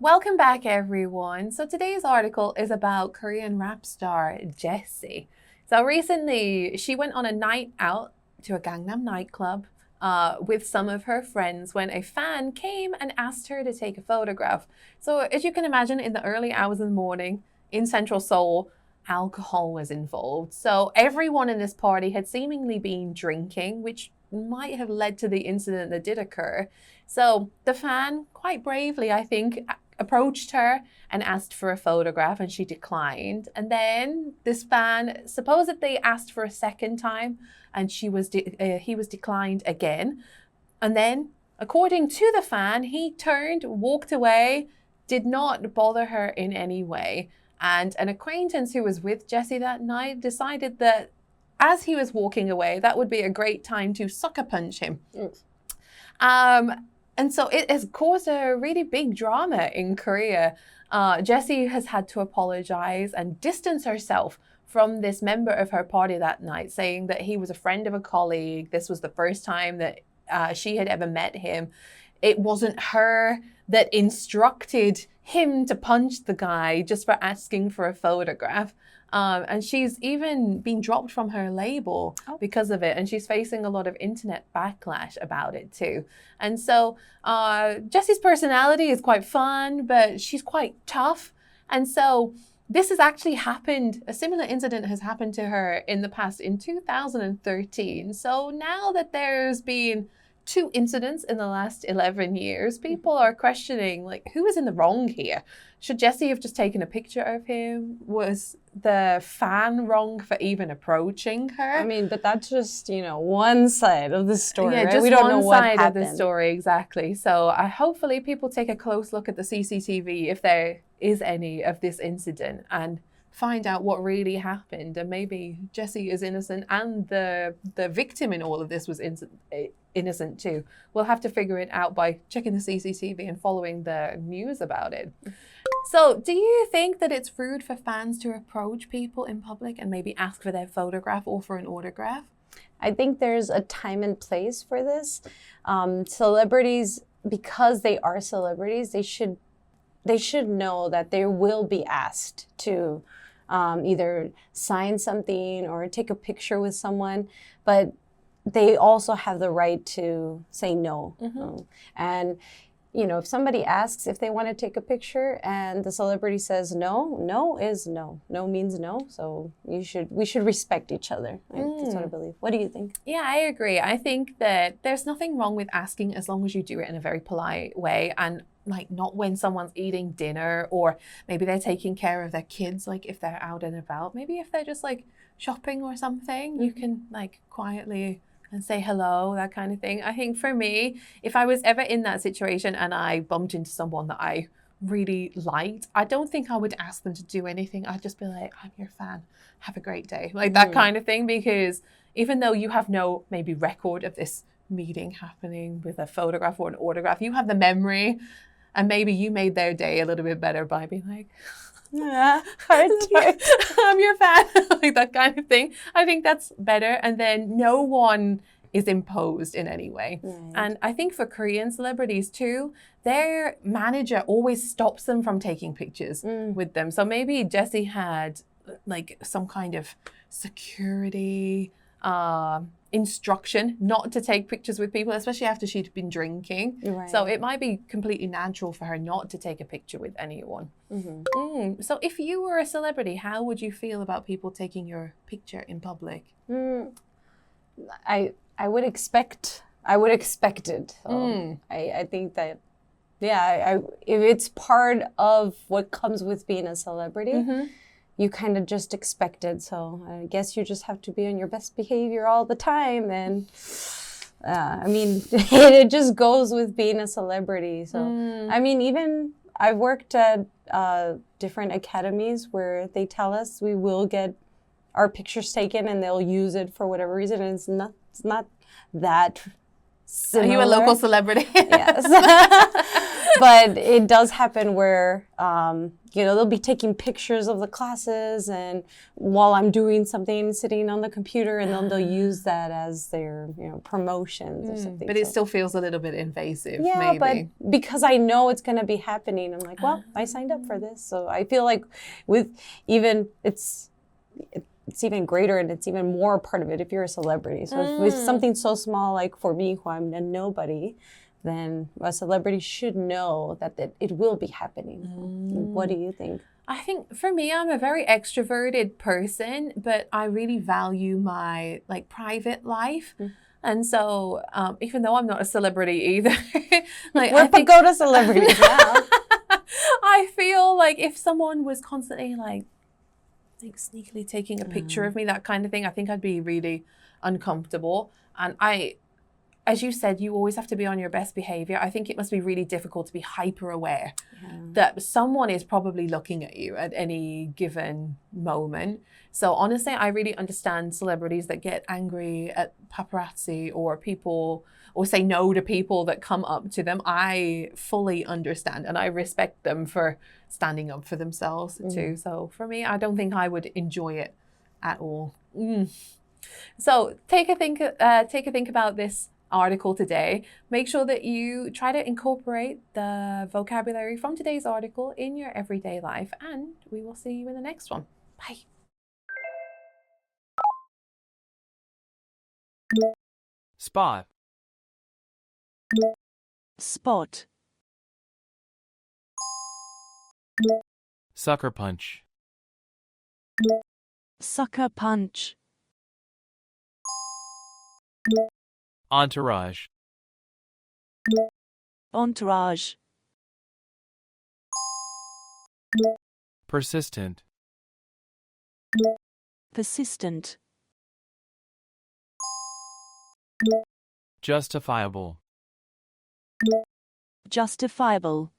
Welcome back, everyone. So today's article is about Korean rap star Jessie. So recently, she went on a night out to a Gangnam nightclub with some of her friends when a fan came and asked her to take a photograph. So as you can imagine, in the early hours of the morning in central Seoul, alcohol was involved. So everyone in this party had seemingly been drinking, which might have led to the incident that did occur. So the fan, quite bravely, I think, approached her and asked for a photograph, and she declined. And then this fan supposedly asked for a second time, and he was declined again. And then, according to the fan, he turned, walked away, did not bother her in any way. And an acquaintance who was with Jessie that night decided that as he was walking away, that would be a great time to sucker punch him. And so it has caused a really big drama in Korea. Jessie has had to apologize and distance herself from this member of her party that night, saying that he was a friend of a colleague. This was the first time that she had ever met him. It wasn't her that instructed him to punch the guy just for asking for a photograph. And she's even been dropped from her label because of it. And she's facing a lot of internet backlash about it too. And so Jessie's personality is quite fun, but she's quite tough. And so this has actually happened. A similar incident has happened to her in the past in 2013. So now that there's been 2 incidents in the last 11 years, people are questioning, like, who is in the wrong here? Should Jessie have just taken a picture of him? Was the fan wrong for even approaching her? I mean, but that's just, one side of the story, yeah, right? just We don't one know what side happened. of the story, exactly. So hopefully people take a close look at the CCTV if there is any of this incident and find out what really happened. And maybe Jessie is innocent and the victim in all of this was innocent too. We'll have to figure it out by checking the CCTV and following the news about it. So do you think that it's rude for fans to approach people in public and maybe ask for their photograph or for an autograph? I think there's a time and place for this. Celebrities, because they are celebrities, they should know that they will be asked to either sign something or take a picture with someone, but they also have the right to say no. And if somebody asks if they want to take a picture and the celebrity says no, no is no. No means no. So we should respect each other. Right? That's what I believe. What do you think? Yeah, I agree. I think that there's nothing wrong with asking as long as you do it in a very polite way, and like not when someone's eating dinner or maybe they're taking care of their kids, like if they're out and about. Maybe if they're just like shopping or something, you can like quietly and say hello, that kind of thing. I think for me, if I was ever in that situation and I bumped into someone that I really liked, I don't think I would ask them to do anything. I'd just be like, I'm your fan. Have a great day. Like that kind of thing, because even though you have no maybe record of this meeting happening with a photograph or an autograph, you have the memory, and maybe you made their day a little bit better by being like, yeah, I'm your fan, like that kind of thing. I think that's better. And then no one is imposed in any way. Right. And I think for Korean celebrities too, their manager always stops them from taking pictures with them. So maybe Jessie had like some kind of security instruction not to take pictures with people, especially after she'd been drinking. Right. So it might be completely natural for her not to take a picture with anyone. So if you were a celebrity, how would you feel about people taking your picture in public? I would expect it. So I think that, yeah, if it's part of what comes with being a celebrity, you kind of just expect it. So I guess you just have to be on your best behavior all the time. And I mean, it just goes with being a celebrity. So, I mean, even I've worked at different academies where they tell us we will get our pictures taken and they'll use it for whatever reason. And it's not that similar. Are you a local celebrity? Yes. But it does happen where, they'll be taking pictures of the classes and while I'm doing something, sitting on the computer, and then they'll use that as their, promotions or something. But it still feels a little bit invasive, yeah, maybe. but because I know it's going to be happening, I'm like, well, I signed up for this. So I feel like it's even greater and it's even more part of it if you're a celebrity. So if with something so small, like for me, who I'm a nobody, then a celebrity should know that it will be happening. What do you think? I think for me, I'm a very extroverted person, but I really value my private life. And so even though I'm not a celebrity either, Go to celebrities now. I feel like if someone was constantly sneakily taking a picture of me, that kind of thing, I think I'd be really uncomfortable. And as you said, you always have to be on your best behavior. I think it must be really difficult to be hyper aware that someone is probably looking at you at any given moment. So honestly, I really understand celebrities that get angry at paparazzi or people, or say no to people that come up to them. I fully understand and I respect them for standing up for themselves too. So for me, I don't think I would enjoy it at all. So take a think about this article today. Make sure that you try to incorporate the vocabulary from today's article in your everyday life, and we will see you in the next one. Bye. Spot. Spot. Sucker punch. Sucker punch. Entourage. Entourage. Persistent. Persistent. Justifiable. Justifiable.